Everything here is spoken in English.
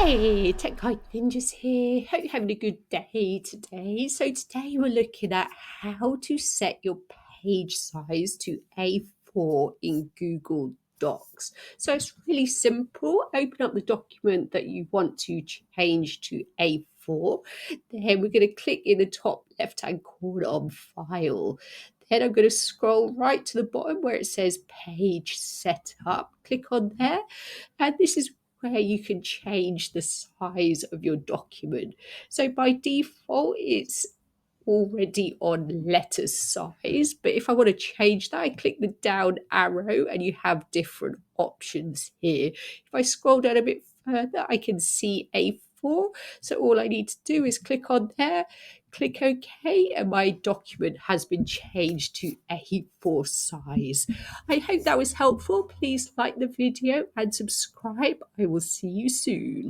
Hey, Tech Guide Ninjas here. Hope you're having a good day today. So today we're looking at how to set your page size to A4 in Google Docs. So it's really simple. Open up the document that you want to change to A4. Then we're going to click in the top left-hand corner on File. Then I'm going to scroll right to the bottom where it says Page Setup. Click on there. And this is where you can change the size of your document. So by default, it's already on letter size, but if I want to change that, I click the down arrow and you have different options here. If I scroll down a bit further, I can see A4. So all I need to do is click on there, click OK, and my document has been changed to A4 size. I hope that was helpful. Please like the video and subscribe. I will see you soon.